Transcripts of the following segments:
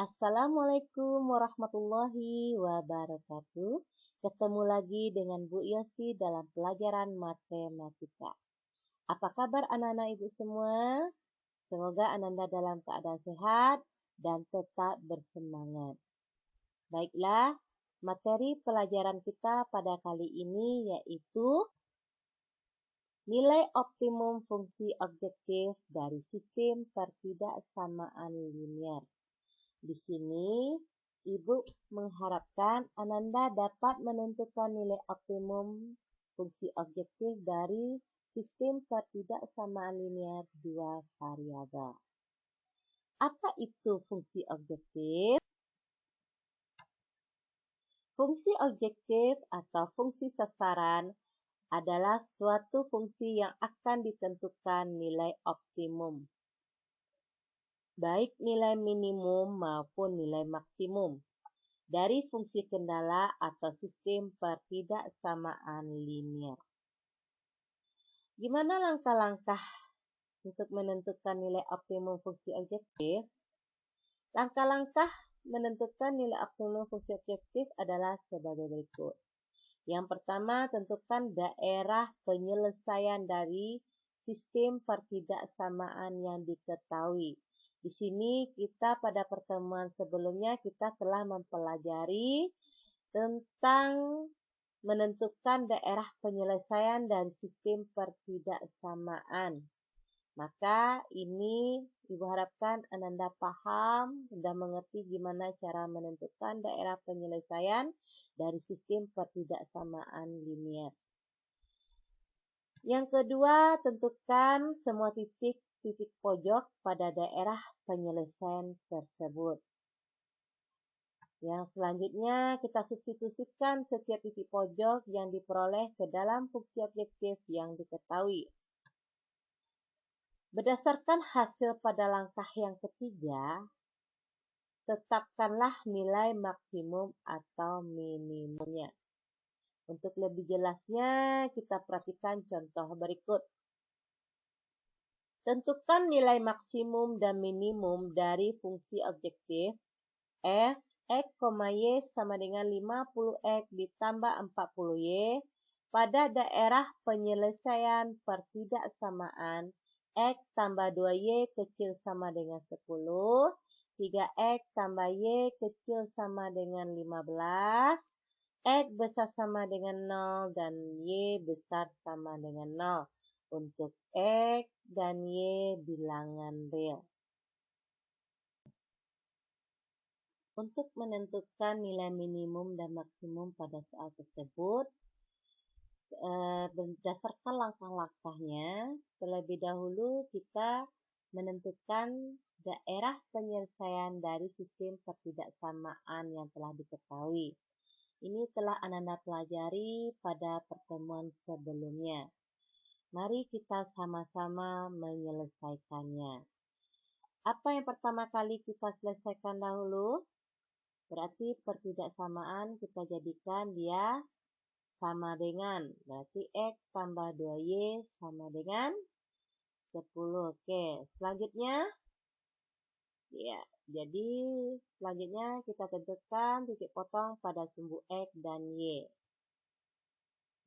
Assalamualaikum warahmatullahi wabarakatuh. Ketemu lagi dengan Bu Yosi dalam pelajaran matematika. Apa kabar anak-anak ibu semua? Semoga Ananda dalam keadaan sehat dan tetap bersemangat. Baiklah, materi pelajaran kita pada kali ini yaitu nilai optimum fungsi objektif dari sistem pertidaksamaan linier. Di sini, Ibu mengharapkan Ananda dapat menentukan nilai optimum fungsi objektif dari sistem pertidaksamaan linier dua variabel. Apa itu fungsi objektif? Fungsi objektif atau fungsi sasaran adalah suatu fungsi yang akan ditentukan nilai optimum, baik nilai minimum maupun nilai maksimum dari fungsi kendala atau sistem pertidaksamaan linier. Gimana langkah-langkah untuk menentukan nilai optimum fungsi objektif? Langkah-langkah menentukan nilai optimum fungsi objektif adalah sebagai berikut. Yang pertama, tentukan daerah penyelesaian dari sistem pertidaksamaan yang diketahui. Di sini kita pada pertemuan sebelumnya kita telah mempelajari tentang menentukan daerah penyelesaian dari sistem pertidaksamaan. Maka ini Ibu harapkan Ananda paham dan mengerti gimana cara menentukan daerah penyelesaian dari sistem pertidaksamaan linier. Yang kedua, tentukan semua titik pojok pada daerah penyelesaian tersebut. Yang selanjutnya, kita substitusikan setiap titik pojok yang diperoleh ke dalam fungsi objektif yang diketahui. Berdasarkan hasil pada langkah yang ketiga, tetapkanlah nilai maksimum atau minimumnya. Untuk lebih jelasnya, kita perhatikan contoh berikut. Tentukan nilai maksimum dan minimum dari fungsi objektif f X, Y sama dengan 50X ditambah 40Y pada daerah penyelesaian pertidaksamaan X tambah 2Y kecil sama dengan 10, 3X tambah Y kecil sama dengan 15, X besar sama dengan 0 dan Y besar sama dengan 0 untuk X dan Y bilangan real. Untuk menentukan nilai minimum dan maksimum pada soal tersebut, berdasarkan langkah-langkahnya, terlebih dahulu kita menentukan daerah penyelesaian dari sistem pertidaksamaan yang telah diketahui. Ini telah Ananda pelajari pada pertemuan sebelumnya. Mari kita sama-sama menyelesaikannya. Apa yang pertama kali kita selesaikan dahulu? Berarti pertidaksamaan kita jadikan dia sama dengan, berarti X tambah 2Y sama dengan 10. Oke, selanjutnya, ya, jadi selanjutnya kita tentukan titik potong pada sumbu X dan Y.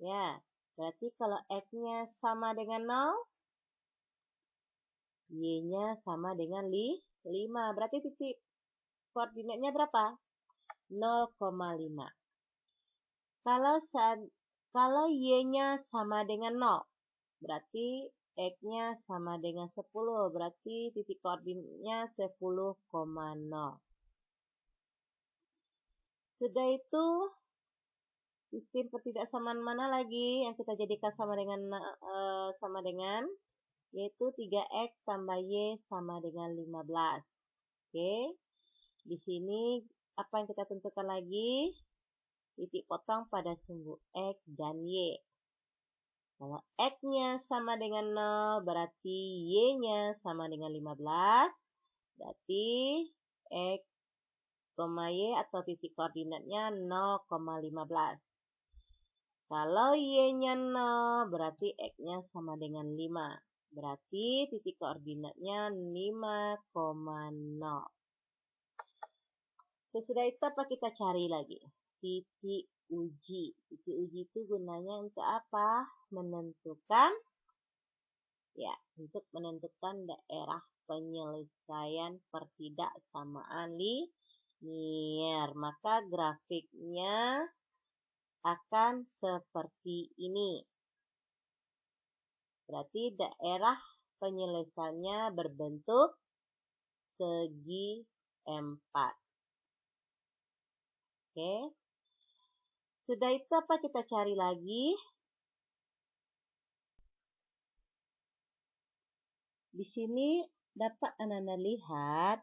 Ya, berarti kalau X-nya sama dengan 0, Y-nya sama dengan 5. Berarti titik koordinatnya berapa? 0,5. Kalau Y-nya sama dengan 0, berarti X-nya sama dengan 10, berarti titik koordinatnya 10,0. Sudah itu, sistem pertidaksamaan mana lagi yang kita jadikan sama dengan yaitu 3X tambah Y sama dengan 15. Oke. Di sini apa yang kita tentukan lagi? Titik potong pada sumbu X dan Y. Kalau X-nya sama dengan 0, berarti Y-nya sama dengan 15. Berarti X, Y atau titik koordinatnya 0,15. Kalau Y-nya 0, berarti X-nya sama dengan 5. Berarti titik koordinatnya 5,0. Sesudah itu apa kita cari lagi? Titik uji. Titik uji itu gunanya untuk apa? Untuk menentukan daerah penyelesaian pertidaksamaan linier. Maka grafiknya akan seperti ini. Berarti daerah penyelesaiannya berbentuk segi 4. Oke. Sudah itu apa kita cari lagi? Di sini dapat Anda lihat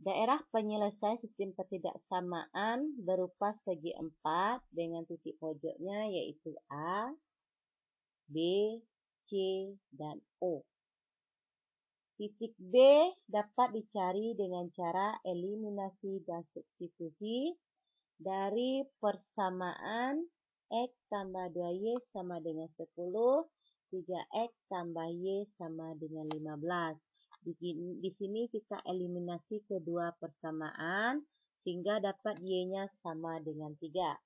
daerah penyelesaian sistem pertidaksamaan berupa segi 4 dengan titik pojoknya yaitu A, B, C, dan O. Titik B dapat dicari dengan cara eliminasi dan substitusi dari persamaan X tambah 2Y sama dengan 10, 3X tambah Y sama dengan 15. Di sini kita eliminasi kedua persamaan sehingga dapat Y-nya sama dengan 3.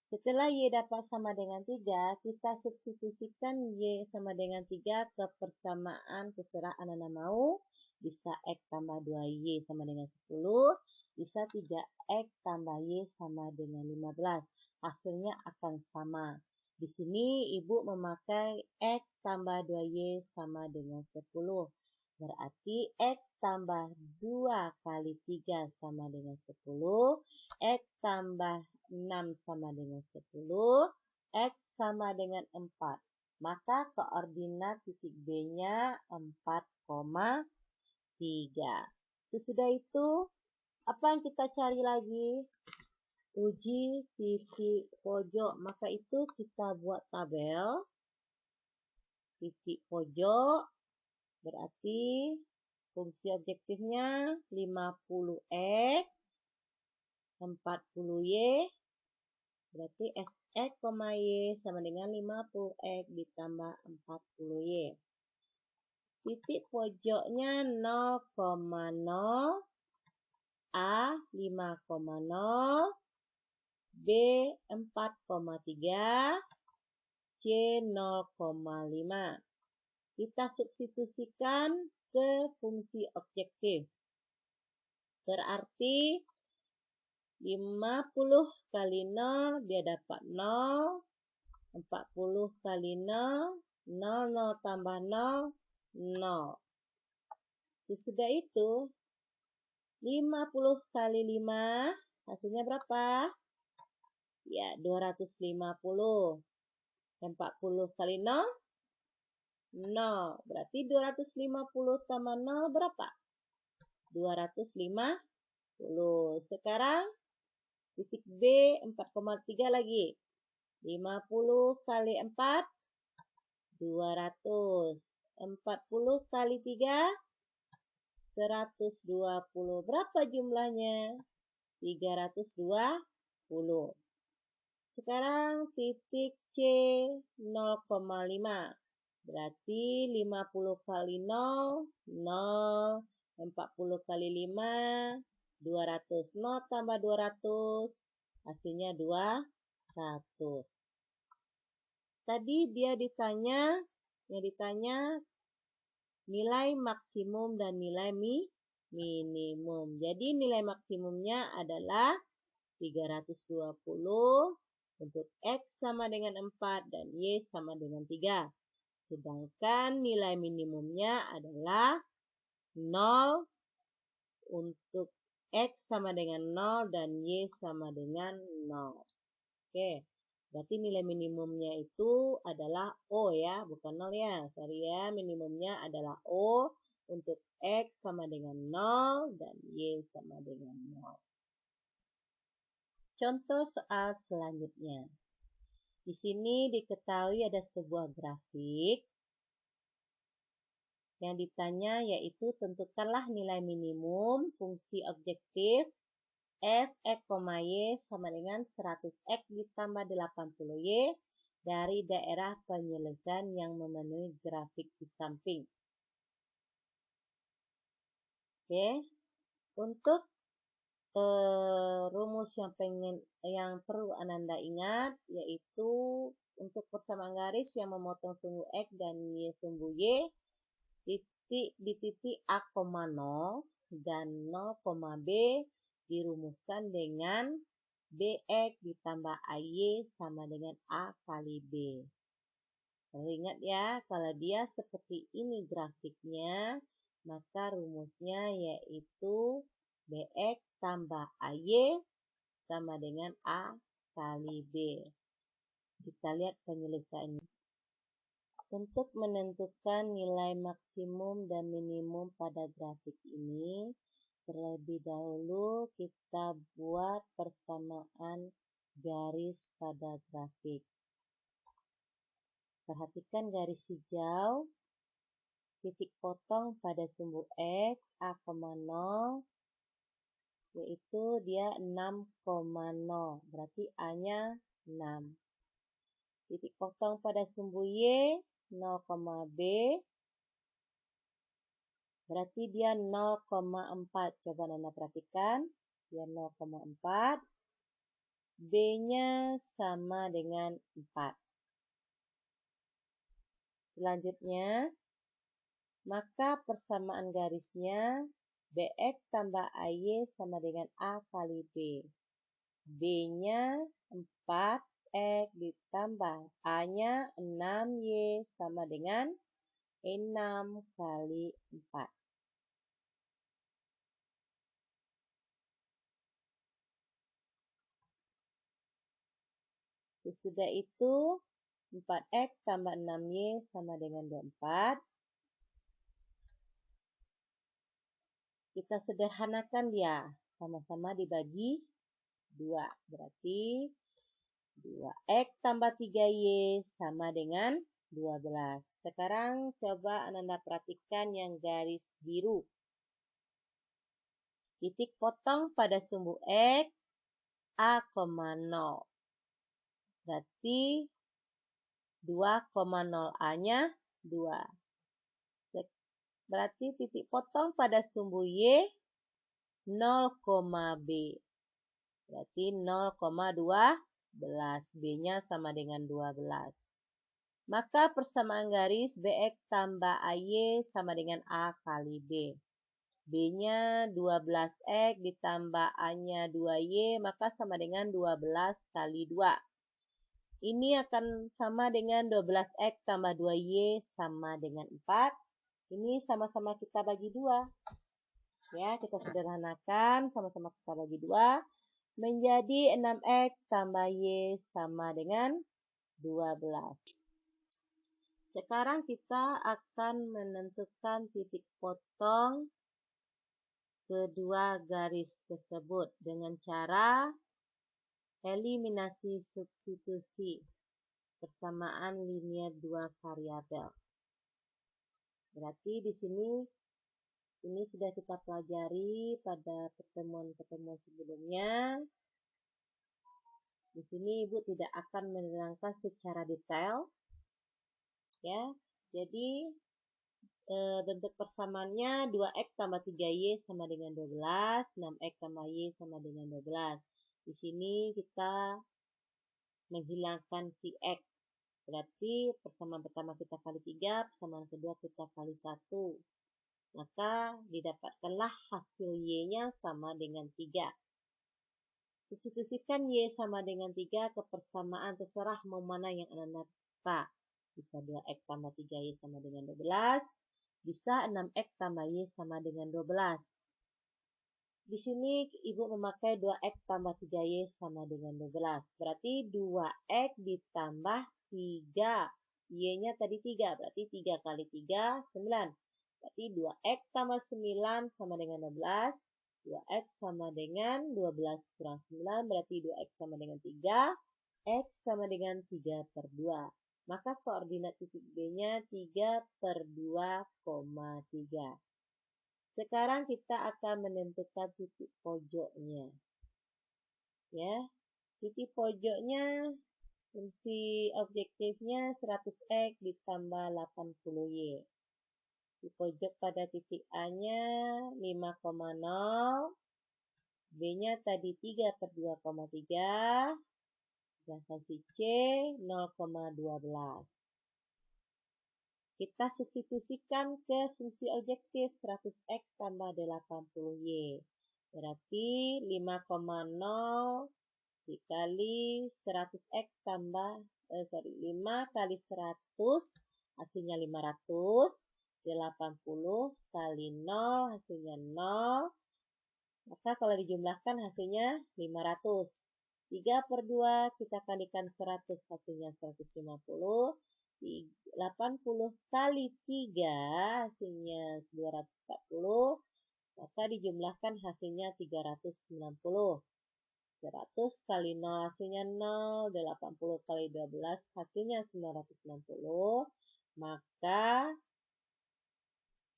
Setelah Y dapat sama dengan 3, kita substitusikan Y sama dengan 3 ke persamaan terserah Anda mau. Bisa X tambah 2Y sama dengan 10, bisa 3X tambah Y sama dengan 15. Hasilnya akan sama. Di sini Ibu memakai X tambah 2Y sama dengan 10. Berarti X tambah 2 kali 3 sama dengan 10. X tambah 6 sama dengan 10. X sama dengan 4. Maka koordinat titik B-nya 4,3. Sesudah itu, apa yang kita cari lagi? Uji titik pojok. Maka itu kita buat tabel. Titik pojok berarti fungsi objektifnya 50X, 40Y, berarti X, Y sama dengan 50X ditambah 40Y. Titik pojoknya 0,0, A 5,0, B 4,3, C 0,5. Kita substitusikan ke fungsi objektif. Berarti 50 kali 0 dia dapat 0. 40 kali 0, 0 tambah 0, 0. Sesudah itu 50 kali 5 hasilnya berapa? Ya, 250. 40 kali 0, 0. Berarti 250 tambah 0 berapa? 250. Sekarang titik B 4,3 lagi. 50 kali 4, 200. 40 kali 3, 120. Berapa jumlahnya? 320. Sekarang titik C 0,5. Berarti 50 kali 0, 0. 40 kali 5, 200. 0 tambah 200, hasilnya 200. Tadi yang ditanya nilai maksimum dan nilai minimum. Jadi nilai maksimumnya adalah 320 untuk X sama dengan 4 dan Y sama dengan 3. Sedangkan nilai minimumnya adalah 0 untuk X sama dengan 0 dan Y sama dengan 0. Oke, berarti nilai minimumnya itu adalah O ya, bukan 0 ya. Sorry ya, minimumnya adalah O untuk X sama dengan 0 dan Y sama dengan 0. Contoh soal selanjutnya. Di sini diketahui ada sebuah grafik yang ditanya yaitu tentukanlah nilai minimum fungsi objektif f x, y sama dengan 100x ditambah 80y dari daerah penyelesaian yang memenuhi grafik di samping. Oke, untuk rumus yang perlu Ananda ingat, yaitu untuk persamaan garis yang memotong sumbu X dan Y sumbu Y, di titik A, 0 dan 0, B dirumuskan dengan BX ditambah AY sama dengan A kali B. Ingat ya, kalau dia seperti ini grafiknya, maka rumusnya yaitu BX tambah AY sama dengan A kali B. Kita lihat penyelesaiannya. Untuk menentukan nilai maksimum dan minimum pada grafik ini, terlebih dahulu kita buat persamaan garis pada grafik. Perhatikan garis hijau, titik potong pada sumbu X, A, 0, yaitu dia 6,0, berarti A-nya 6. Titik potong pada sumbu Y, 0, B, berarti dia 0,4. Coba Nana perhatikan, dia 0,4. B-nya sama dengan 4. Selanjutnya, maka persamaan garisnya BX tambah AY sama dengan A kali B. B-nya 4, X ditambah A-nya 6Y sama dengan 6 kali 4. Sesudah itu 4X tambah 6Y sama dengan 24. Kita sederhanakan dia, sama-sama dibagi 2. Berarti 2X tambah 3Y sama dengan 12. Sekarang coba Ananda perhatikan yang garis biru. Titik potong pada sumbu X, A, 0. Berarti 2,0 A-nya 2. Berarti titik potong pada sumbu Y 0, B. Berarti 0,12. B-nya sama dengan 12. Maka persamaan garis BX tambah AY sama dengan A kali B. B-nya 12X ditambah A-nya 2Y, maka sama dengan 12 kali 2. Ini akan sama dengan 12X tambah 2Y sama dengan 4. Ini sama-sama kita bagi 2. Ya, kita sederhanakan, sama-sama kita bagi 2. Menjadi 6X tambah Y sama dengan 12. Sekarang kita akan menentukan titik potong kedua garis tersebut dengan cara eliminasi substitusi persamaan linear dua variabel. Berarti di sini ini sudah kita pelajari pada pertemuan-pertemuan sebelumnya. Di sini Ibu tidak akan menerangkan secara detail. Ya, jadi bentuk persamaannya 2X tambah 3Y sama dengan 12, 6X tambah Y sama dengan 12. Di sini kita menghilangkan si X. Berarti persamaan pertama kita kali 3, persamaan kedua kita kali 1. Maka didapatkanlah hasil Y-nya sama dengan 3. Substitusikan Y sama dengan 3 ke persamaan, terserah mau mana yang Anda suka. Bisa 2X tambah 3Y sama dengan 12. Bisa 6X tambah Y sama dengan 12. Di sini Ibu memakai 2X tambah 3Y sama dengan 12. Berarti 2X ditambah 3. Y-nya tadi 3. Berarti 3 kali 3, 9. Berarti 2X tambah 9 sama dengan 12. 2X sama dengan 12 kurang 9. Berarti 2X sama dengan 3. X sama dengan 3 per 2. Maka koordinat titik B-nya 3 per 2,3. Sekarang kita akan menentukan titik pojoknya. Ya, titik pojoknya fungsi objektifnya 100X ditambah 80Y. Di pojok pada titik A-nya 5,0. B-nya tadi 3/2,3. Sedangkan si C 0,12. Kita substitusikan ke fungsi objektif 100x tambah 80y. Berarti 5,0 dikali 100x tambah 5 kali 100 hasilnya 500. 80 kali 0 hasilnya 0. Maka kalau dijumlahkan hasilnya 500. 3/2 kita kalikan 100 hasilnya 150. 80 kali 3 hasilnya 240. Maka dijumlahkan hasilnya 390. 100 kali 0 hasilnya 0. 80 kali 12 hasilnya 960. Maka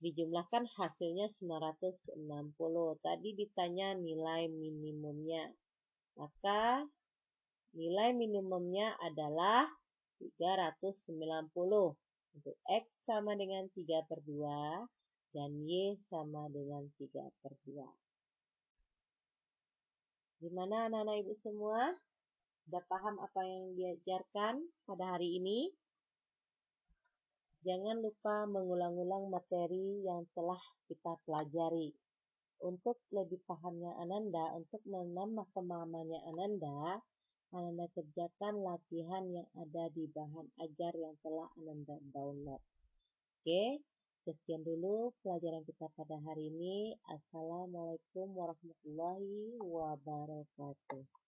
dijumlahkan hasilnya 960. Tadi ditanya nilai minimumnya. Maka nilai minimumnya adalah 390. Untuk X sama dengan 3/2 dan Y sama dengan 3/2. Gimana anak-anak ibu semua? Sudah paham apa yang diajarkan pada hari ini? Jangan lupa mengulang-ulang materi yang telah kita pelajari. Untuk lebih pahamnya Ananda, untuk menambah pemahamannya Ananda kerjakan latihan yang ada di bahan ajar yang telah Ananda download. Oke, sekian dulu pelajaran kita pada hari ini. Assalamualaikum warahmatullahi wabarakatuh.